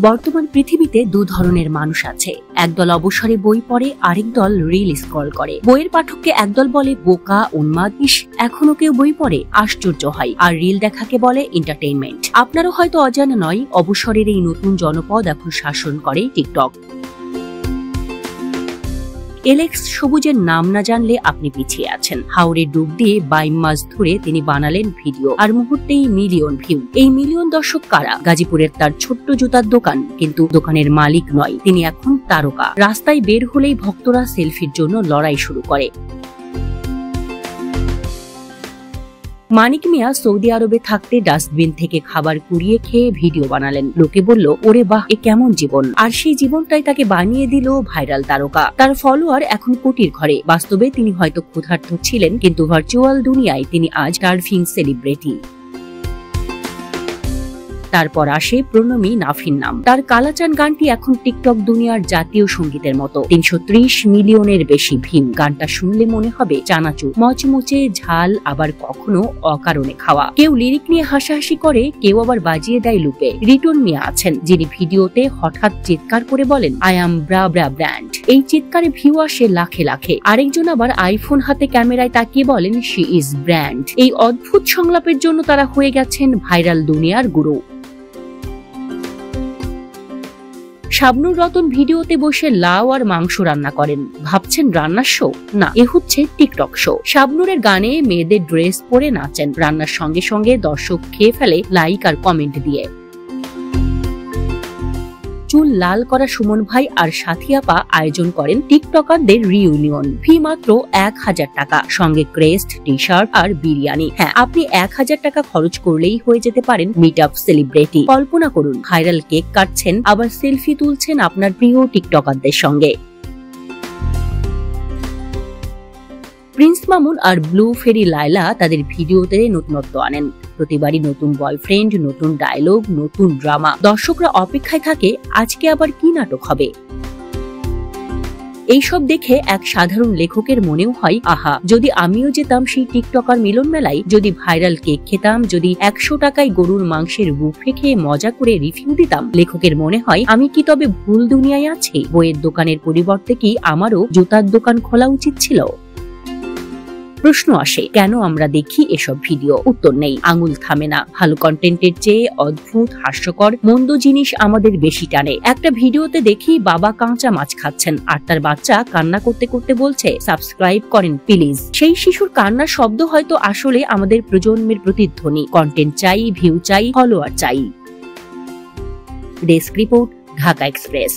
বর্তমান পৃথিবীতে দু ধরনের মানুষ আছে, একদল অবসরে বই পড়ে, আরেক দল রিল স্ক্রল করে। বইয়ের পাঠককে একদল বলে বোকা, উন্মাদ, ইস এখনো কেউ বই পড়ে, আশ্চর্য হয়। আর রিল দেখাকে বলে এন্টারটেইনমেন্ট। আপনারও হয়তো অজানা নয়, অবসরের এই নতুন জনপদ এখন শাসন করে টিকটক। এলেক্স সবুজের নাম না জানলে আপনি পিছিয়ে আছেন। হাওড়ে ডুব দিয়ে 22 মাস ধরে তিনি বানালেন ভিডিও, আর মুহূর্তেই মিলিয়ন ভিউ। এই মিলিয়ন দর্শক কারা? গাজীপুরের তার ছোট্ট জুতার দোকান, কিন্তু দোকানের মালিক নয়, তিনি এখন তারকা। রাস্তায় বের হলেই ভক্তরা সেলফির জন্য লড়াই শুরু করে। মানিক মিয়া সৌদি আরবে থাকতে ডাস্টবিন থেকে খাবার কুড়িয়ে খেয়ে ভিডিও বানালেন। লোকে বলল, ওরে বাহ, এ কেমন জীবন! আর সেই জীবনটাই তাকে বানিয়ে দিল ভাইরাল তারকা। তার ফলোয়ার এখন কোটির ঘরে। বাস্তবে তিনি হয়তো ক্ষুধার্ত ছিলেন, কিন্তু ভার্চুয়াল দুনিয়ায় তিনি আজ স্টারভিং সেলিব্রিটি। তারপর আসে প্রণমী নাফির নাম। তার কালাচান গানটি এখন টিকটক দুনিয়ার জাতীয় সঙ্গীতের মতো। 330 মিলিয়নের বেশি ভিউ। গানটা শুনলে মনে হবে চানাচুর, মচমচে, ঝাল, আবার কখনো অকারণে খাওয়া। কেউ লিরিক নিয়ে হাসাহাসি করে, কেউ আবার বাজিয়ে দেয় লুপে। রিটন মিয়া আছেন, যিনি ভিডিওতে হঠাৎ চিৎকার করে বলেন, I am bra bra brand. এই চিৎকারে ভিউ আসে লাখে লাখে। আরেকজন আবার আইফোন হাতে ক্যামেরায় তাকিয়ে বলেন, শি ইজ ব্র্যান্ড। এই অদ্ভুত সংলাপের জন্য তারা হয়ে গেছেন ভাইরাল দুনিয়ার গুরু। শাবনুর রতন ভিডিওতে বসে লাউ আর মাংস রান্না করেন। ভাবছেন রান্নার শো? না, এ হচ্ছে টিকটক শো। শাবনুরের গানে মেয়েদের ড্রেস পরে নাচেন, রান্নার সঙ্গে সঙ্গে দর্শক খেয়ে ফেলে লাইক আর কমেন্ট দিয়ে। চুল লাল করা সুমন ভাই আর সাথী আপা আয়োজন করেন টিকটকারদের রিইউনিয়ন। ফি মাত্র 1000 টাকা, সঙ্গে ক্রেস্ট, টি শার্ট আর বিরিয়ানি। হ্যাঁ, আপনি 1000 টাকা খরচ করলেই হয়ে যেতে পারেন মিট আপ সেলিব্রিটি। কল্পনা করুন, ভাইরাল কেক কাটছেন, আবার সেলফি তুলছেন আপনার প্রিয় টিকটকারদের সঙ্গে। প্রিন্স মামুন আর ব্লু ফেরি লায়লা তাদের ভিডিওতে নতুনত্ব আনেন। প্রতিবারই নতুন বয়ফ্রেন্ড, নতুন ডায়লগ, নতুন ড্রামা। দর্শকরা অপেক্ষায় থাকে আজকে আবার কি নাটক হবে। এইসব দেখে এক সাধারণ লেখকের মনেও হয়, আহা, যদি আমিও যেতাম সেই টিকটকার মিলন মেলায়, যদি ভাইরাল কেক খেতাম, যদি 100 টাকায় গরুর মাংসের বুফে খেয়ে মজা করে রিভিউ দিতাম। লেখকের মনে হয়, আমি কি তবে ভুল দুনিয়ায় আছি? বইয়ের দোকানের পরিবর্তে কি আমারও জুতার দোকান খোলা উচিত ছিল? প্রশ্ন আসে, কেন আমরা দেখি এসব ভিডিও? উত্তর নেই, আঙুল থামে না। ভালো কন্টেন্টের চেয়ে অদ্ভুত, হাস্যকর, মন্দ জিনিস আমাদের বেশি টানে। একটা ভিডিওতে দেখি বাবা কাঁচা মাছ খাচ্ছেন, আর তার বাচ্চা কান্না করতে করতে বলছে, সাবস্ক্রাইব করেন প্লিজ। সেই শিশুর কান্নার শব্দ হয়তো আসলে আমাদের প্রজন্মের প্রতিধ্বনি। কন্টেন্ট চাই, ভিউ চাই, ফলোয়ার চাই। Desk report, Dhaka express.